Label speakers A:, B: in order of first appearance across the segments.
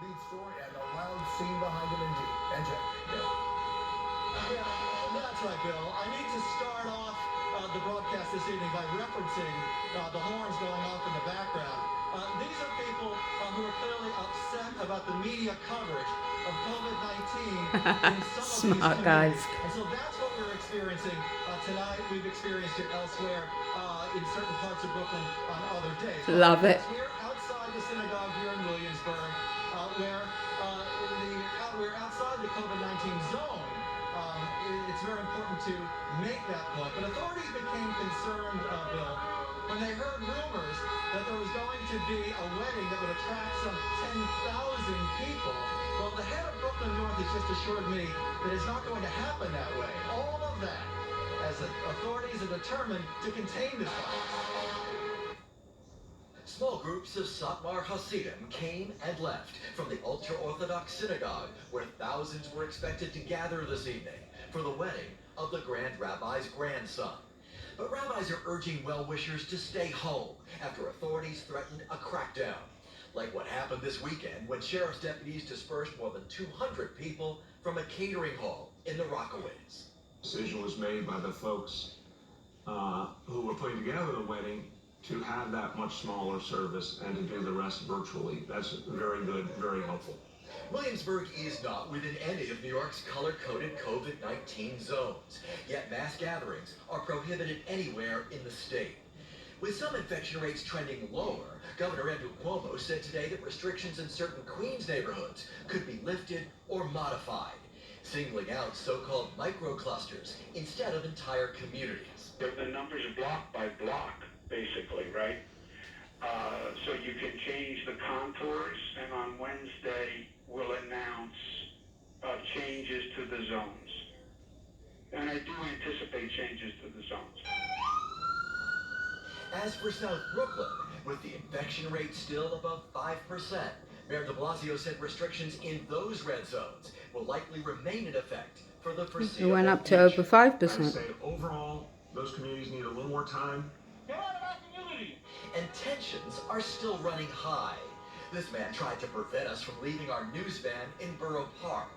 A: lead story and a loud scene behind him indeed. NJ.
B: Yeah, that's right, Bill. I need to start off the broadcast this evening by referencing the horns going off in the background. These are people who are clearly upset about the media coverage of COVID-19 in some of these
C: Smart guys.
B: communities. And so that's what we're experiencing tonight. We've experienced it elsewhere in certain parts of Brooklyn on other days.
C: Love it.
B: We're outside the synagogue here in Williamsburg, where we're outside the COVID-19 zone. It's very important to make that point. But authorities became concerned, Bill, when they heard rumors that there was going to be a wedding that would attract some 10,000 people. Well, the head of Brooklyn North has just assured me that it's not going to happen that way. All of that as authorities are determined to contain this virus.
D: Small groups of Satmar Hasidim came and left from the ultra-Orthodox synagogue where thousands were expected to gather this evening for the wedding of the Grand Rabbi's grandson. But rabbis are urging well-wishers to stay home after authorities threatened a crackdown, like what happened this weekend when sheriff's deputies dispersed more than 200 people from a catering hall in the Rockaways.
E: Decision was made by the folks who were putting together the wedding to have that much smaller service and to do the rest virtually. That's very good, very helpful.
D: Williamsburg is not within any of New York's color-coded COVID-19 zones, yet mass gatherings are prohibited anywhere in the state. With some infection rates trending lower, Governor Andrew Cuomo said today that restrictions in certain Queens neighborhoods could be lifted or modified, singling out so-called microclusters instead of entire communities.
F: The numbers are block by block, basically, right? So you can change the contours, and on Wednesday we'll announce changes to the zones. And I do anticipate changes to the zones.
D: As for South Brooklyn, with the infection rate still above 5%, Mayor de Blasio said restrictions in those red zones will likely remain in effect for the foreseeable
C: It went up to
D: future.
C: over 5%.
E: I'd say overall, those communities need a little more time.
B: Get out of our community!
D: And tensions are still running high. This man tried to prevent us from leaving our news van in Borough Park.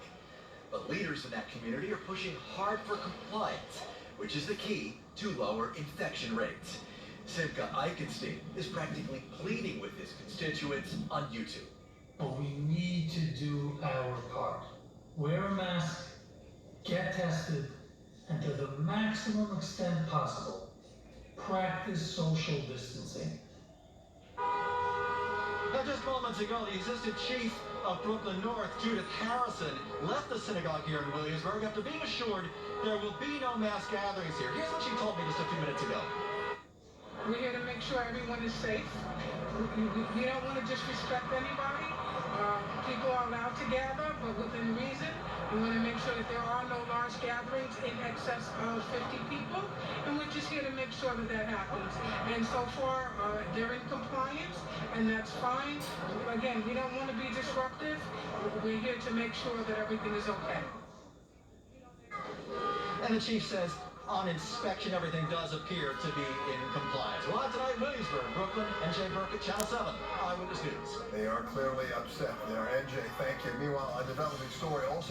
D: But leaders in that community are pushing hard for compliance, which is the key to lower infection rates. Simcha Eichenstein is practically pleading with his constituents on YouTube.
G: But we need to do our part. Wear a mask, get tested, and to the maximum extent possible, practice social distancing.
B: Now, just moments ago, the assistant chief of Brooklyn North, Judith Harrison, left the synagogue here in Williamsburg after being assured there will be no mass gatherings here. Here's what she told me just a few minutes ago.
H: We're here to make sure everyone is safe. We don't want to disrespect anybody. People are allowed to gather, but within reason. We want to make sure that there are no large gatherings in excess of 50 people, and we're just here to make sure that that happens. And so far, they're in compliance, and that's fine. Again, we don't want to be disruptive. We're here to make sure that everything is okay.
B: And the chief says, on inspection, everything does appear to be in compliance. Live tonight, Williamsburg, Brooklyn, NJ Burkett, Channel 7, Eyewitness News.
A: They are clearly upset there. NJ, thank you. Meanwhile, a developing story also